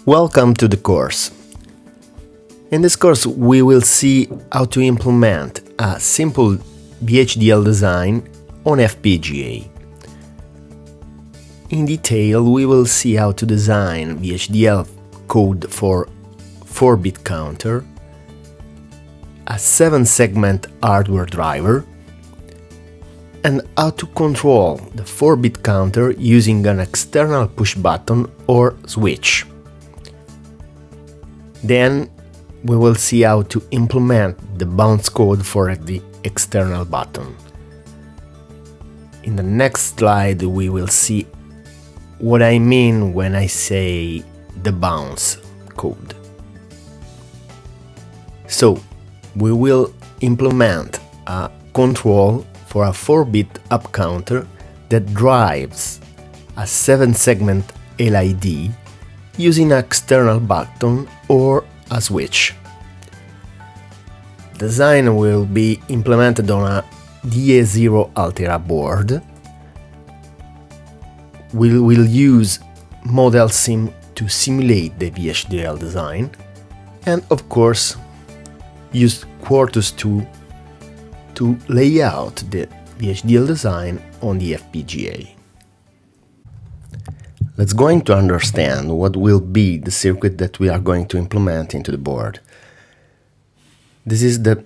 Welcome to the course. In this course we will see how to implement a simple VHDL design on FPGA. In detail we will see how to design VHDL code for 4-bit counter, a 7-segment hardware driver, and how to control the 4-bit counter using an external push button or switch. Then we will see how to implement the bounce code for the external button. In the next slide we will see what I mean when I say the bounce code. So we will implement a control for a 4-bit up counter that drives a 7-segment LID using an external button or a switch. Design will be implemented on a DA0 Altera board. We will use Modelsim to simulate the VHDL design, and of course use Quartus II to lay out the VHDL design on the FPGA. Let's going to understand what will be the circuit that we are going to implement into the board. This is the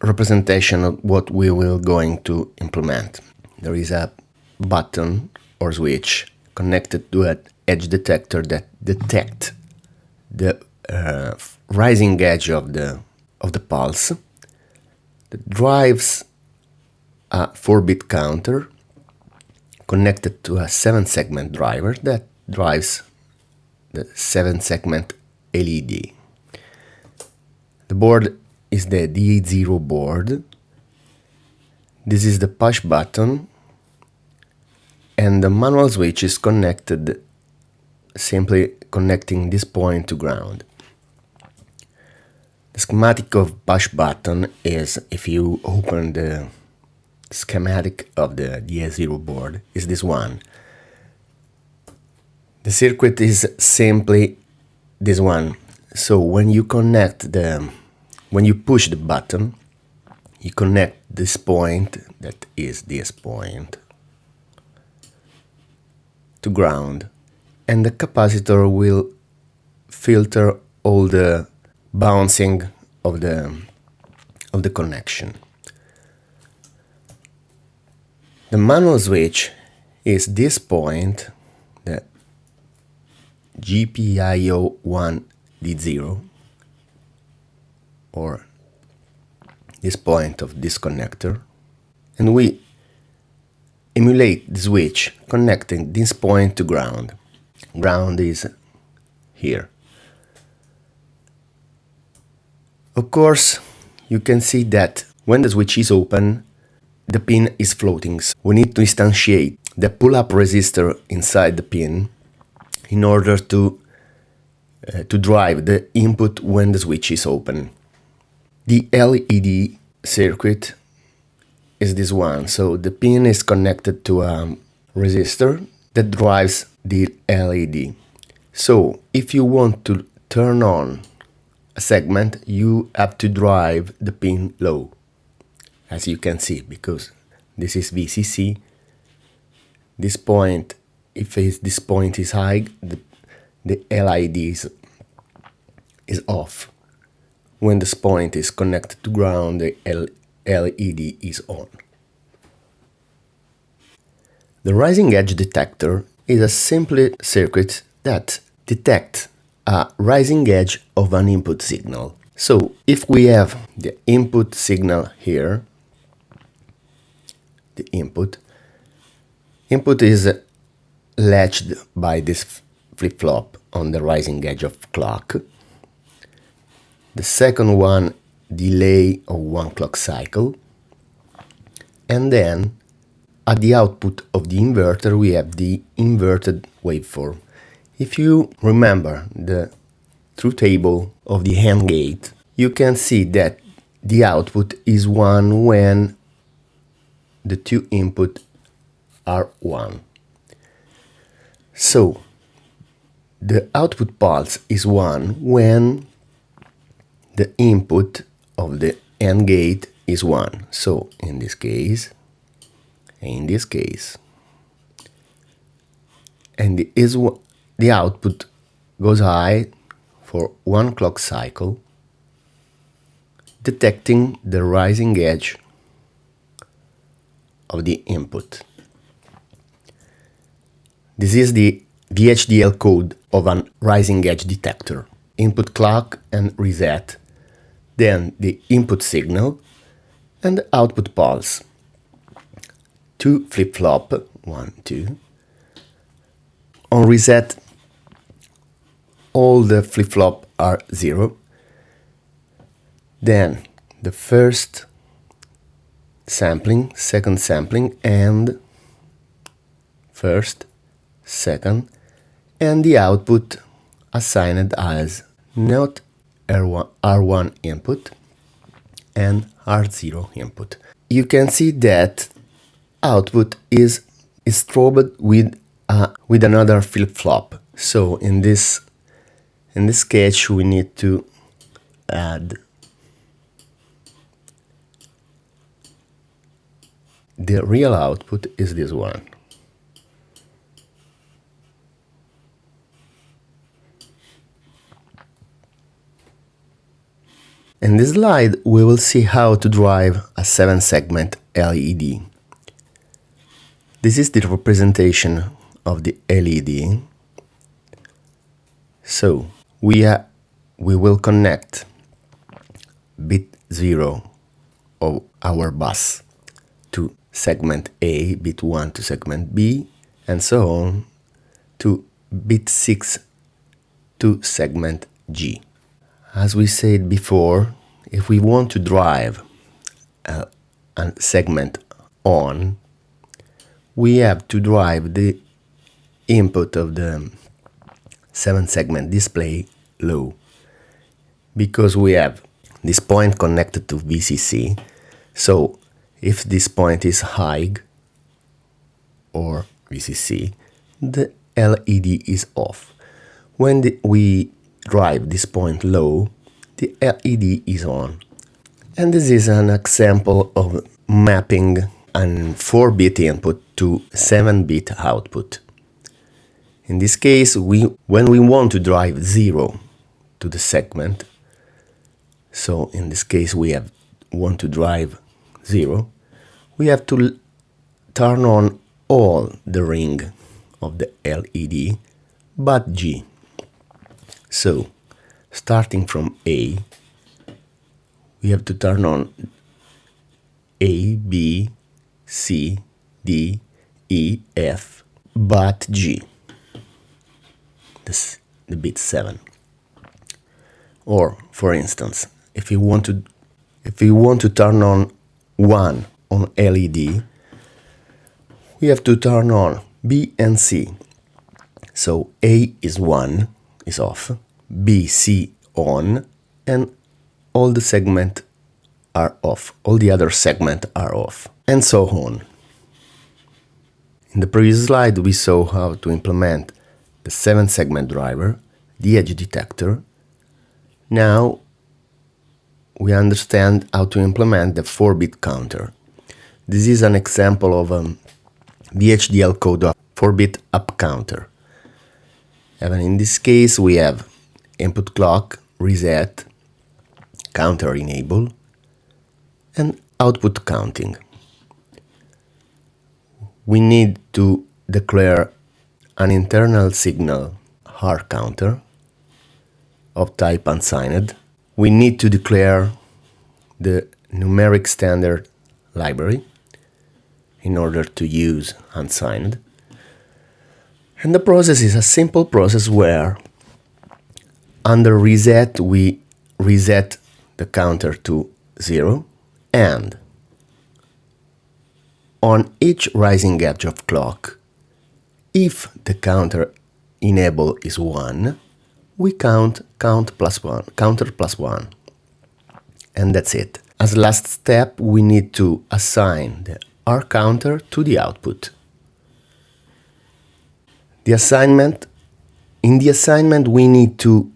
representation of what we will going to implement. There is a button or switch connected to an edge detector that detects the rising edge of the pulse, that drives a 4-bit counter connected to a 7-segment driver that drives the 7-segment LED. The board is the DA0 board. This is the push button, and the manual switch is connected, simply connecting this point to ground. The schematic of push button is, if you open the schematic of the DA0 board, is this one. The circuit is simply this one. So when you when you push the button, you connect this point, that is this point, to ground, and the capacitor will filter all the bouncing of the connection. The manual switch is this point, the GPIO1D0, or this point of this connector, and we emulate the switch connecting this point to ground. Ground is here. Of course, you can see that when the switch is open, the pin is floating. So we need to instantiate the pull-up resistor inside the pin in order to drive the input when the switch is open. The LED circuit is this one, so the pin is connected to a resistor that drives the LED. So if you want to turn on a segment, you have to drive the pin low, as you can see, because this is VCC. This point, if this point is high, the LED is off. When this point is connected to ground, the LED is on. The rising edge detector is a simple circuit that detects a rising edge of an input signal. So if we have the input signal here, the input is latched by this flip-flop on the rising edge of clock. The second one, delay of 1 clock cycle, and then at the output of the inverter we have the inverted waveform. If you remember the truth table of the AND gate, you can see that the output is 1 when the two inputs are 1. So The output pulse is 1 when the input of the AND gate is 1. So in this case, and the output goes high for 1 clock cycle, detecting the rising edge of the input. This is the VHDL code of a rising edge detector. Input clock and reset, then the input signal and the output pulse. 2 flip-flop, 1, 2. On reset, all the flip-flop are 0. Then the first sampling, second sampling, and first, second, and the output assigned as not R1 input and R0 input. You can see that output is strobed with another flip-flop. So in this sketch we need to add the real output is this one. In this slide, we will see how to drive a 7-segment LED. This is the representation of the LED. So we will connect bit 0 of our bus to segment A, bit 1 to segment B, and so on to bit 6 to segment G. As we said before, if we want to drive a segment on, we have to drive the input of the 7-segment display low, because we have this point connected to VCC. So if this point is high or VCC, the LED is off. When we drive this point low, the LED is on. And this is an example of mapping an 4-bit input to 7-bit output. In this case, when we want to drive 0 to the segment, so in this case we want to drive 0, we have to turn on all the ring of the LED but G. So starting from A, we have to turn on A, B, C, D, E, F, but G. This the bit 7. Or for instance, if you want to turn on 1 on LED, we have to turn on B and C. So A is 1, is off, B, C on, and all the segments are off, all the other segments are off, and so on. In the previous slide we saw how to implement the 7-segment driver, the edge detector. Now we understand how to implement the 4-bit counter. This is an example of a VHDL code of 4-bit up counter. And in this case we have input clock, reset, counter enable, and output counting. We need to declare an internal signal R counter of type unsigned. We need to declare the numeric standard library in order to use unsigned. And the process is a simple process where under reset we reset the counter to 0, and on each rising edge of clock, if the counter enable is 1, we counter plus 1, and that's it. As last step, we need to assign the R counter to the output. The assignment In the assignment, we need to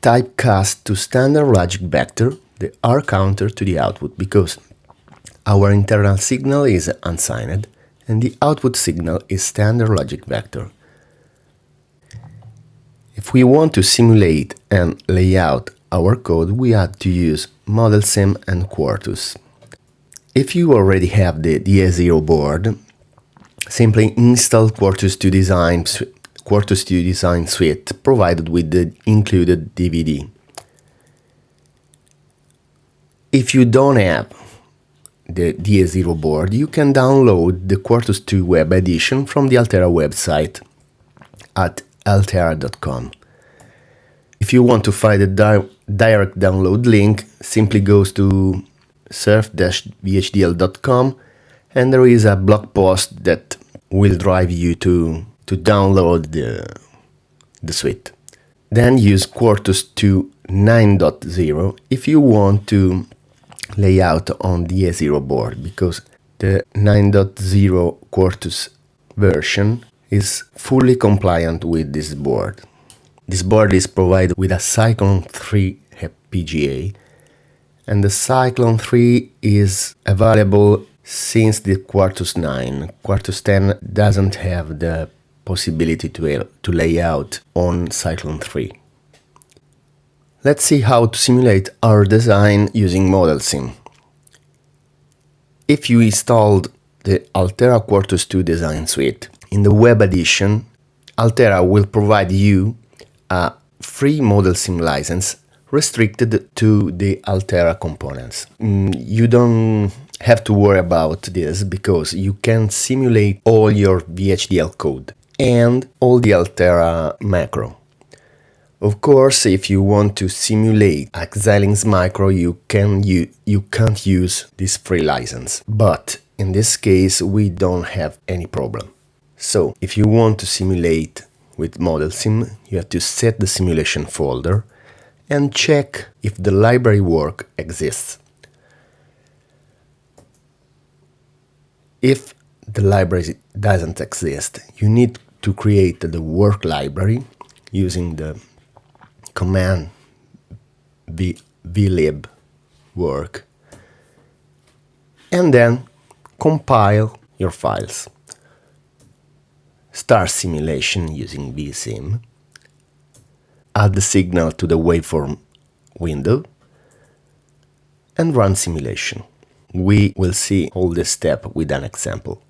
typecast to standard logic vector the R counter to the output, because our internal signal is unsigned and the output signal is standard logic vector. If we want to simulate and lay out our code, we have to use Modelsim and Quartus. If you already have the DA0 board, simply install Quartus II Design Suite provided with the included DVD. If you don't have the DA0 board, you can download the Quartus II web edition from the Altera website at altera.com. If you want to find a direct download link, simply go to surf-vhdl.com and there is a blog post that will drive you to download the suite. Then use Quartus II 9.0 if you want to lay out on the DA0 board, because the 9.0 Quartus version is fully compliant with this board. This board is provided with a Cyclone 3 FPGA, and the Cyclone 3 is available since the Quartus 9. Quartus 10 doesn't have the possibility to lay out on Cyclone 3. Let's see how to simulate our design using Modelsim. If you installed the Altera Quartus II Design Suite, in the web edition, Altera will provide you a free Modelsim license restricted to the Altera components. You don't have to worry about this, because you can simulate all your VHDL code and all the Altera macro. Of course, if you want to simulate a Xilinx macro, you can't use this free license. But in this case, we don't have any problem. So, if you want to simulate with Modelsim, you have to set the simulation folder and check if the library work exists. If the library doesn't exist, you need to create the work library using the command vlib work, and then compile your files. Start simulation using vsim, add the signal to the waveform window, and run simulation. We will see all this step with an example.